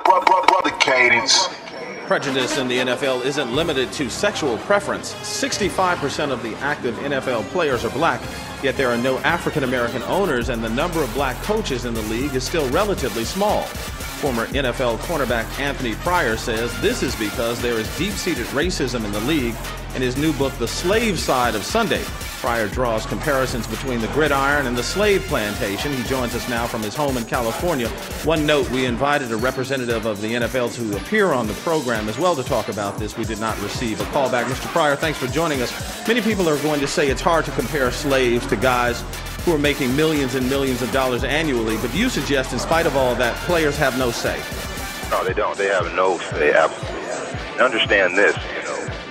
Brother Cadence. Prejudice in the NFL isn't limited to sexual preference. 65% of the active NFL players are black, yet there are no African-American owners, and the number of black coaches in the league is still relatively small. Former NFL cornerback Anthony Pryor says this is because there is deep-seated racism in the league. In his new book, The Slave Side of Sunday, Pryor draws comparisons between the gridiron and the slave plantation. He joins us now from his home in California. One note, we invited a representative of the NFL to appear on the program as well to talk about this. We did not receive a call back. Mr. Pryor, thanks for joining us. Many people are going to say it's hard to compare slaves to guys who are making millions and millions of dollars annually, but you suggest in spite of all that, players have no say. No, they don't. They have no say, absolutely. And understand this,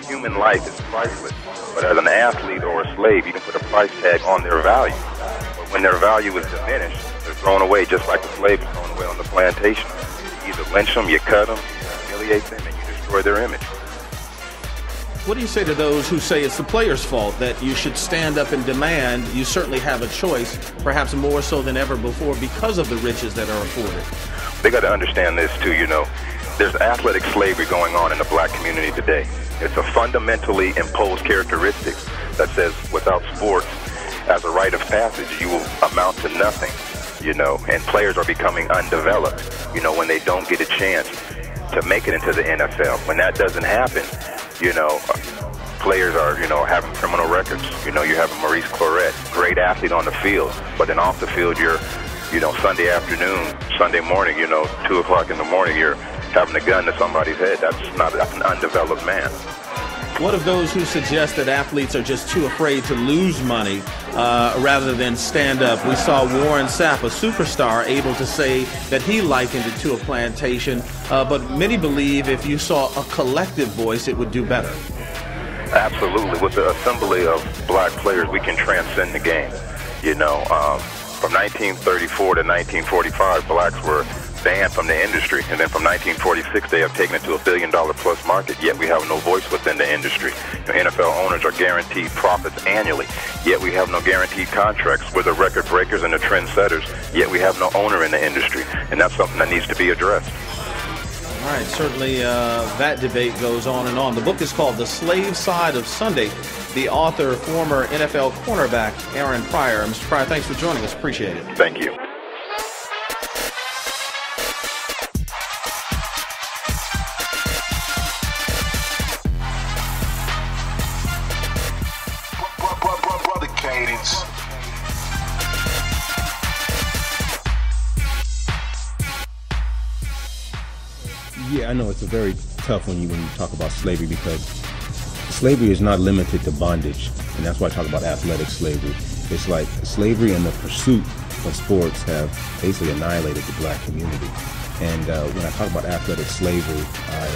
human life is priceless. But as an athlete or a slave, you can put a price tag on their value. But when their value is diminished, they're thrown away just like the slave is thrown away on the plantation. You either lynch them, you cut them, you humiliate them, and you destroy their image. What do you say to those who say it's the players' fault, that you should stand up and demand? You certainly have a choice, perhaps more so than ever before, because of the riches that are afforded. They got to understand this too, There's athletic slavery going on in the black community today. It's a fundamentally imposed characteristic that says without sports as a rite of passage, you will amount to nothing, and players are becoming undeveloped, when they don't get a chance to make it into the NFL. When that doesn't happen, players are, having criminal records. You have a Maurice Claret, great athlete on the field, but then off the field, you're, Sunday afternoon, Sunday morning, 2 o'clock in the morning, you're having a gun to somebody's head. That's an undeveloped man. What of those who suggest that athletes are just too afraid to lose money rather than stand up? We saw Warren Sapp, a superstar, able to say that he likened it to a plantation, but many believe if you saw a collective voice, it would do better. Absolutely. With the assembly of black players, we can transcend the game. From 1934 to 1945, blacks were banned from the industry, and then from 1946 they have taken it to $1 billion plus market, yet we have no voice within the industry. NFL owners are guaranteed profits annually, yet we have no guaranteed contracts. We're the record breakers and the trendsetters, yet we have no owner in the industry, and that's something that needs to be addressed. All right, certainly that debate goes on and on. The book is called The Slave Side of Sunday. The author, former NFL cornerback Aaron Pryor. Mr. Pryor, thanks for joining us. Appreciate it. Thank you. Brother Cadence. Yeah, I know it's a very tough one when you talk about slavery, because slavery is not limited to bondage, and that's why I talk about athletic slavery. It's like slavery and the pursuit of sports have basically annihilated the black community. And when I talk about athletic slavery,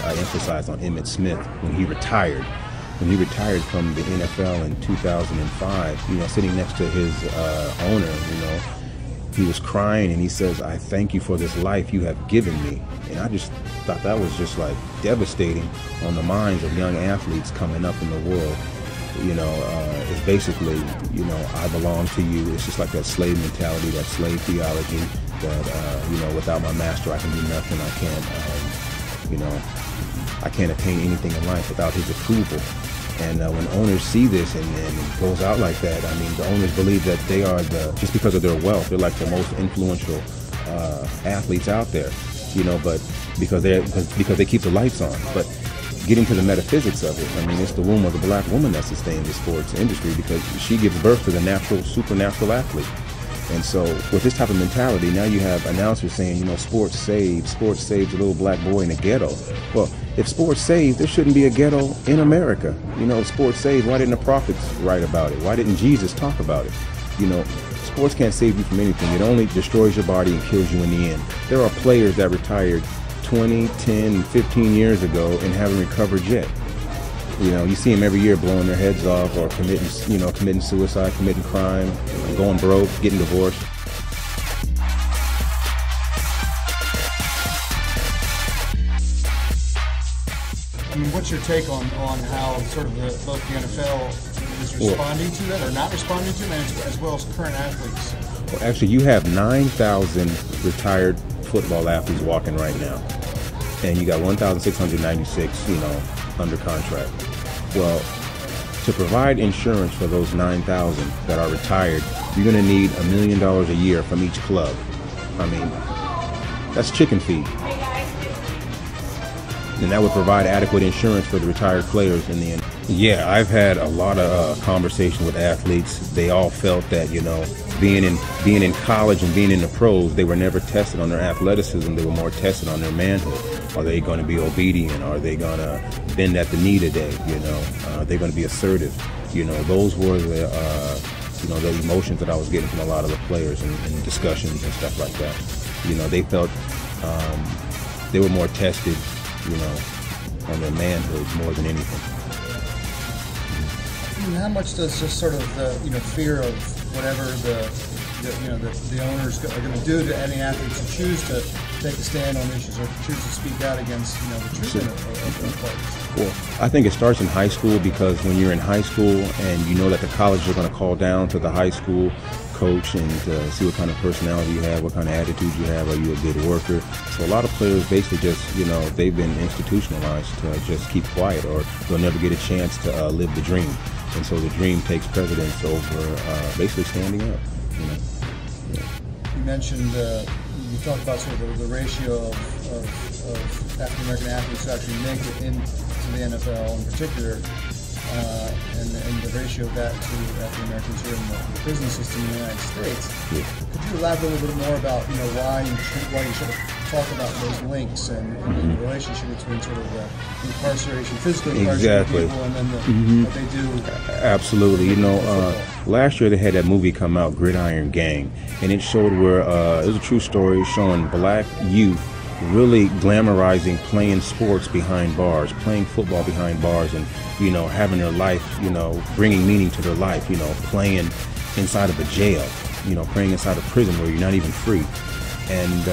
I emphasize on Emmitt Smith when he retired. When he retired from the NFL in 2005, sitting next to his owner, he was crying and he says, "I thank you for this life you have given me." And I just thought that was just like devastating on the minds of young athletes coming up in the world. It's basically, I belong to you. It's just like that slave mentality, that slave theology that, without my master I can do nothing. I can't attain anything in life without his approval. And when owners see this and it goes out like that, the owners believe that they are just because of their wealth, they're like the most influential athletes out there, but because they keep the lights on. But getting to the metaphysics of it, it's the womb of the black woman that sustains the sports industry, because she gives birth to the supernatural athlete. And so with this type of mentality, now you have announcers saying, sports saves a little black boy in a ghetto. Well, if sports saves, there shouldn't be a ghetto in America. If sports saves, why didn't the prophets write about it? Why didn't Jesus talk about it? Sports can't save you from anything. It only destroys your body and kills you in the end. There are players that retired 20, 10, 15 years ago and haven't recovered yet. You see them every year blowing their heads off or committing suicide, committing crime, going broke, getting divorced. What's your take on how sort of both the NFL is responding to that or not responding to that, as well as current athletes? Well, actually, you have 9,000 retired football athletes walking right now. and you got 1,696, under contract. Well, to provide insurance for those 9,000 that are retired, you're going to need $1 million a year from each club. I mean, that's chicken feed. And that would provide adequate insurance for the retired players in the end. Yeah, I've had a lot of conversations with athletes. They all felt that, being in college and being in the pros, they were never tested on their athleticism. They were more tested on their manhood. Are they going to be obedient? Are they going to bend at the knee today? Are they going to be assertive? Those were the emotions that I was getting from a lot of the players in discussions and stuff like that. They felt they were more tested, on their manhood more than anything. And how much does just sort of the fear of whatever the owners are going to do to any athletes who choose to take a stand on issues or choose to speak out against the treatment of players? Well, I think it starts in high school, because when you're in high school and you know that the colleges are going to call down to the high school coach and see what kind of personality you have, what kind of attitude you have, are you a good worker? So a lot of players basically just, they've been institutionalized to just keep quiet, or they'll never get a chance to live the dream. And so the dream takes precedence over basically standing up. You mentioned, you talked about sort of the ratio of African American athletes who actually make it into the NFL in particular, and the ratio of that to African Americans who are in the prison system in the United States. Yeah. Could you elaborate a little bit more about why you sort of talk about those links and the relationship between sort of the incarceration, physical incarceration people, and then what they do? Absolutely. Last year they had that movie come out, Gridiron Gang, and it showed where it was a true story showing black youth really glamorizing playing sports behind bars, playing football behind bars, and having their life, bringing meaning to their life, playing inside of a jail, playing inside a prison where you're not even free. And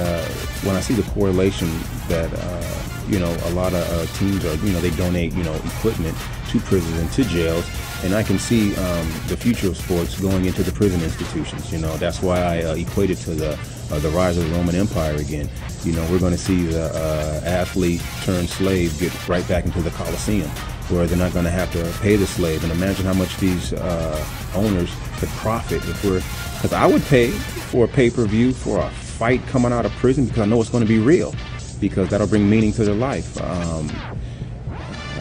when I see the correlation that a lot of teams are, they donate equipment to prisons and to jails, and I can see the future of sports going into the prison institutions. That's why I equate it to the rise of the Roman Empire again. We're going to see the athlete turned slave get right back into the Colosseum, where they're not going to have to pay the slave. And imagine how much these owners could profit because I would pay for a pay-per-view for a fight coming out of prison, because I know it's going to be real, because that'll bring meaning to their life.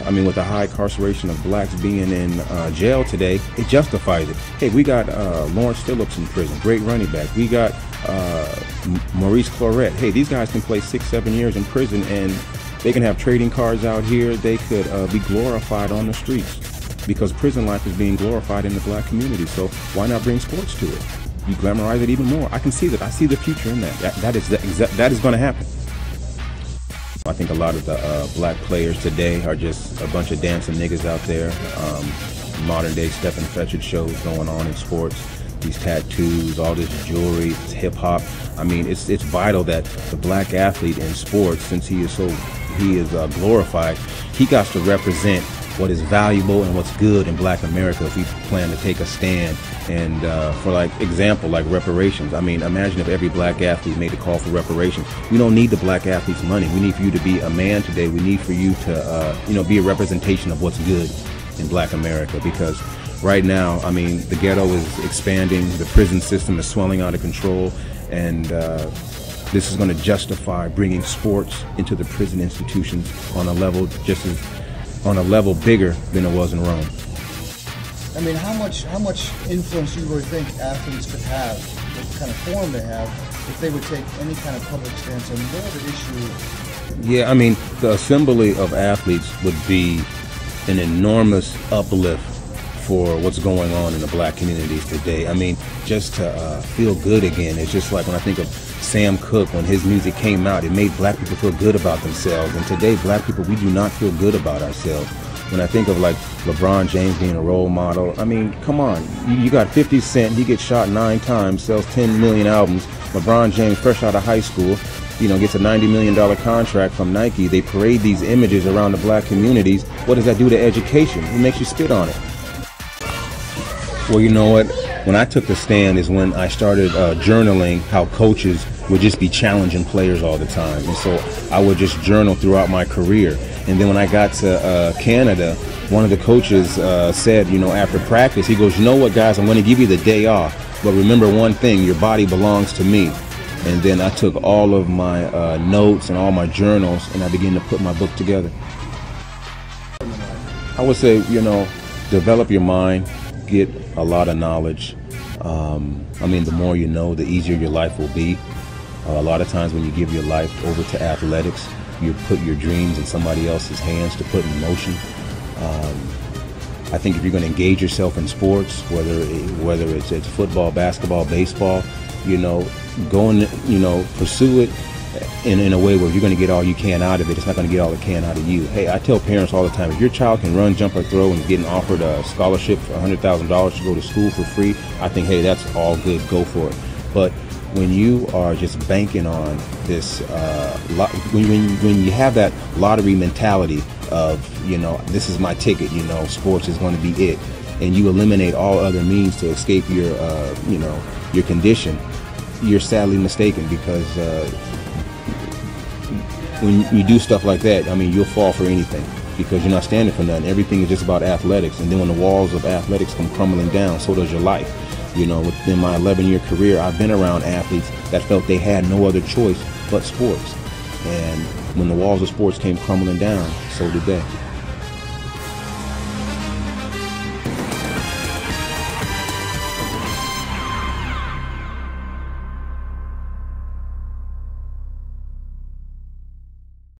With the high incarceration of blacks being in jail today, it justifies it. Hey, we got Lawrence Phillips in prison, great running back. We got Maurice Clarett. Hey, these guys can play 6-7 years in prison, and they can have trading cards out here. They could be glorified on the streets, because prison life is being glorified in the black community. So why not bring sports to it? You glamorize it even more. I can see that. I see the future in that. That is going to happen. I think a lot of the black players today are just a bunch of dancing niggas out there. Modern day Stephen Fetchard shows going on in sports. These tattoos, all this jewelry, it's hip hop. It's vital that the black athlete in sports, since he is glorified, he got to represent what is valuable and what's good in black America if we plan to take a stand. And for example, reparations. Imagine if every black athlete made a call for reparations. We don't need the black athlete's money. We need for you to be a man today. We need for you to, be a representation of what's good in black America, because right now, the ghetto is expanding. The prison system is swelling out of control. And this is going to justify bringing sports into the prison institutions on a level bigger than it was in Rome. How much influence do you really think athletes could have, what kind of form they have, if they would take any kind of public stance on whatever issue? Yeah, the assembly of athletes would be an enormous uplift for what's going on in the black communities today. Just to feel good again. It's just like when I think of Sam Cooke, when his music came out, it made black people feel good about themselves. And today, black people, we do not feel good about ourselves. When I think of LeBron James being a role model, come on. You got 50 Cent, he gets shot 9 times, sells 10 million albums. LeBron James, fresh out of high school, gets a $90 million contract from Nike. They parade these images around the black communities. What does that do to education? It makes you spit on it. Well, you know what? When I took the stand is when I started journaling how coaches would just be challenging players all the time. And so I would just journal throughout my career. And then when I got to Canada, one of the coaches said, you know, after practice, he goes, you know what, guys, I'm going to give you the day off. But remember one thing, your body belongs to me. And then I took all of my notes and all my journals, and I began to put my book together. I would say, you know, develop your mind, get a lot of knowledge. I mean, the more you know, the easier your life will be. A lot of times when you give your life over to athletics, you put your dreams in somebody else's hands to put in motion. I think if you're going to engage yourself in sports, whether it's football, basketball, baseball, you know, go and, you know, pursue it in a way where you're going to get all you can out of it. It's not going to get all it can out of you. Hey, I tell parents all the time, if your child can run, jump, or throw and is getting offered a scholarship for $100,000 to go to school for free, I think, hey, that's all good. Go for it. But when you are just banking on this, when you have that lottery mentality of, you know, this is my ticket, you know, sports is going to be it, and you eliminate all other means to escape your, you know, your condition, you're sadly mistaken, because when you do stuff like that, I mean, you'll fall for anything because you're not standing for nothing. Everything is just about athletics, and then when the walls of athletics come crumbling down, so does your life. You know, within my 11-year career, I've been around athletes that felt they had no other choice but sports. And when the walls of sports came crumbling down, so did they.